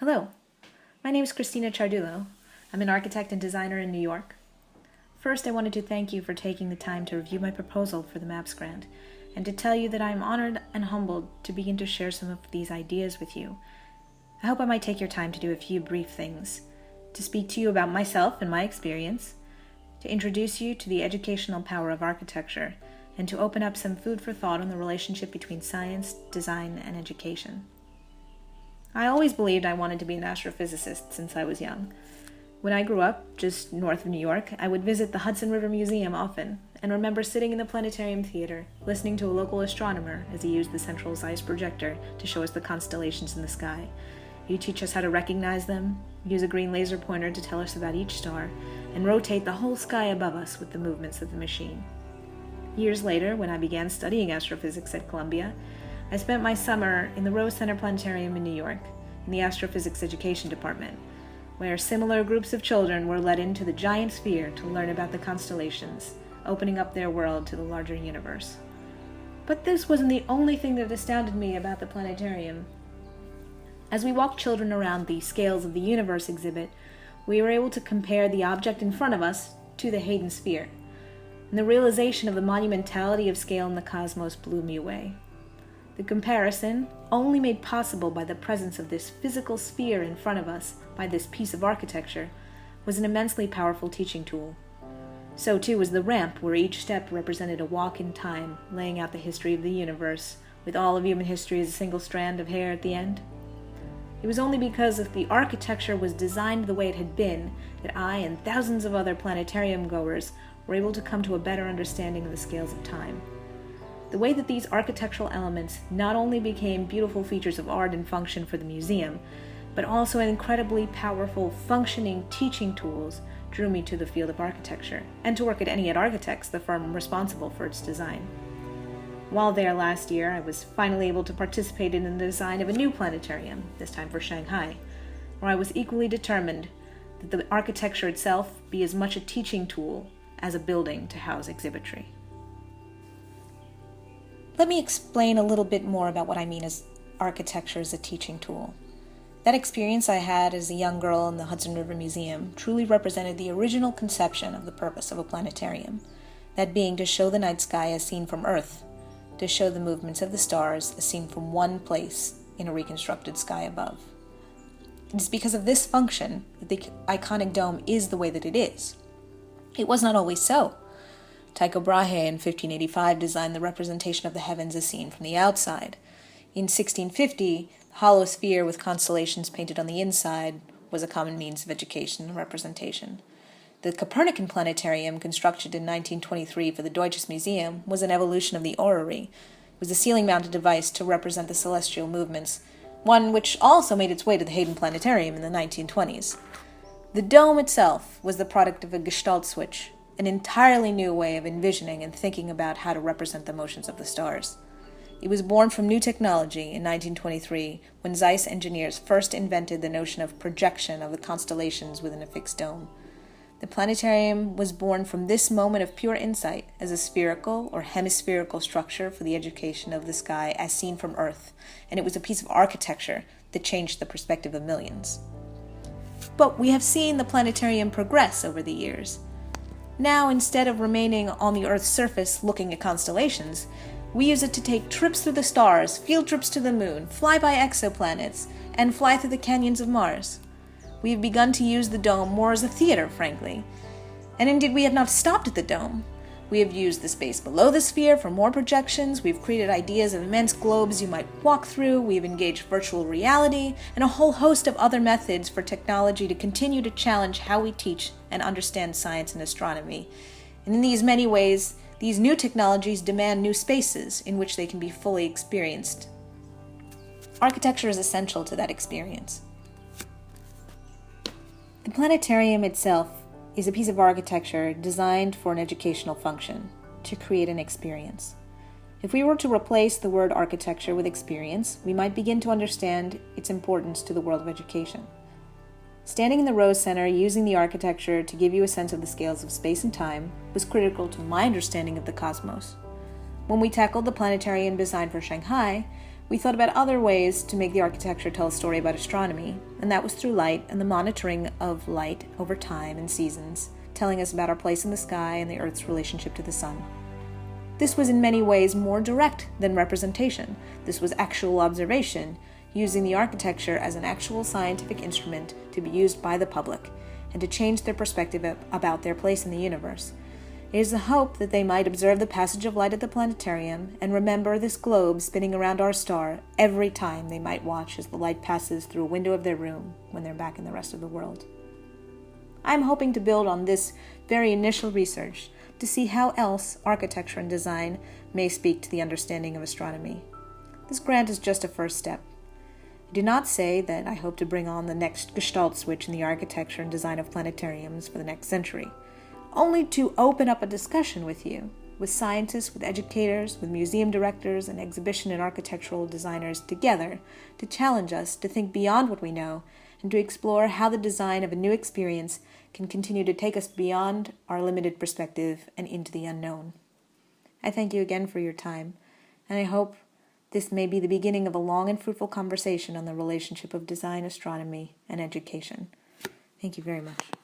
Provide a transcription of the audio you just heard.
Hello, my name is Christina Chardullo. I'm an architect and designer in New York. First, I wanted to thank you for taking the time to review my proposal for the MAPS grant and to tell you that I am honored and humbled to begin to share some of these ideas with you. I hope I might take your time to do a few brief things, to speak to you about myself and my experience, to introduce you to the educational power of architecture, and to open up some food for thought on the relationship between science, design, and education. I always believed I wanted to be an astrophysicist since I was young. When I grew up, just north of New York, I would visit the Hudson River Museum often, and remember sitting in the planetarium theater, listening to a local astronomer as he used the central Zeiss projector to show us the constellations in the sky. He'd teach us how to recognize them, use a green laser pointer to tell us about each star, and rotate the whole sky above us with the movements of the machine. Years later, when I began studying astrophysics at Columbia, I spent my summer in the Rose Center Planetarium in New York, in the Astrophysics Education Department, where similar groups of children were led into the giant sphere to learn about the constellations, opening up their world to the larger universe. But this wasn't the only thing that astounded me about the planetarium. As we walked children around the Scales of the Universe exhibit, we were able to compare the object in front of us to the Hayden sphere, and the realization of the monumentality of scale in the cosmos blew me away. The comparison, only made possible by the presence of this physical sphere in front of us by this piece of architecture, was an immensely powerful teaching tool. So too was the ramp, where each step represented a walk in time, laying out the history of the universe, with all of human history as a single strand of hair at the end. It was only because of the architecture was designed the way it had been that I and thousands of other planetarium goers were able to come to a better understanding of the scales of time. The way that these architectural elements not only became beautiful features of art and function for the museum, but also incredibly powerful functioning teaching tools drew me to the field of architecture, and to work at Enniet Architects, the firm responsible for its design. While there last year, I was finally able to participate in the design of a new planetarium, this time for Shanghai, where I was equally determined that the architecture itself be as much a teaching tool as a building to house exhibitry. Let me explain a little bit more about what I mean as architecture as a teaching tool. That experience I had as a young girl in the Hudson River Museum truly represented the original conception of the purpose of a planetarium, that being to show the night sky as seen from Earth, to show the movements of the stars as seen from one place in a reconstructed sky above. It is because of this function that the iconic dome is the way that it is. It was not always so. Tycho Brahe in 1585 designed the representation of the heavens as seen from the outside. In 1650, the hollow sphere with constellations painted on the inside was a common means of education and representation. The Copernican planetarium, constructed in 1923 for the Deutsches Museum, was an evolution of the orrery. It was a ceiling-mounted device to represent the celestial movements, one which also made its way to the Hayden Planetarium in the 1920s. The dome itself was the product of a Gestalt switch, an entirely new way of envisioning and thinking about how to represent the motions of the stars. It was born from new technology in 1923, when Zeiss engineers first invented the notion of projection of the constellations within a fixed dome. The planetarium was born from this moment of pure insight as a spherical or hemispherical structure for the education of the sky as seen from Earth, and it was a piece of architecture that changed the perspective of millions. But we have seen the planetarium progress over the years. Now, instead of remaining on the Earth's surface looking at constellations, we use it to take trips through the stars, field trips to the moon, fly by exoplanets, and fly through the canyons of Mars. We have begun to use the dome more as a theater, frankly. And indeed, we have not stopped at the dome. We have used the space below the sphere for more projections. We've created ideas of immense globes you might walk through. We've engaged virtual reality and a whole host of other methods for technology to continue to challenge how we teach and understand science and astronomy. And in these many ways, these new technologies demand new spaces in which they can be fully experienced. Architecture is essential to that experience. The planetarium itself is a piece of architecture designed for an educational function, to create an experience. If we were to replace the word architecture with experience, we might begin to understand its importance to the world of education. Standing in the Rose Center using the architecture to give you a sense of the scales of space and time was critical to my understanding of the cosmos. When we tackled the planetarium design for Shanghai, We thought about other ways to make the architecture tell a story about astronomy, and that was through light and the monitoring of light over time and seasons, telling us about our place in the sky and the Earth's relationship to the sun. This was in many ways more direct than representation. This was actual observation, using the architecture as an actual scientific instrument to be used by the public, and to change their perspective about their place in the universe. It is the hope that they might observe the passage of light at the planetarium and remember this globe spinning around our star every time they might watch as the light passes through a window of their room when they're back in the rest of the world. I'm hoping to build on this very initial research to see how else architecture and design may speak to the understanding of astronomy. This grant is just a first step. I do not say that I hope to bring on the next Gestalt switch in the architecture and design of planetariums for the next century, only to open up a discussion with you, with scientists, with educators, with museum directors, and exhibition and architectural designers together to challenge us to think beyond what we know and to explore how the design of a new experience can continue to take us beyond our limited perspective and into the unknown. I thank you again for your time, and I hope this may be the beginning of a long and fruitful conversation on the relationship of design, astronomy, and education. Thank you very much.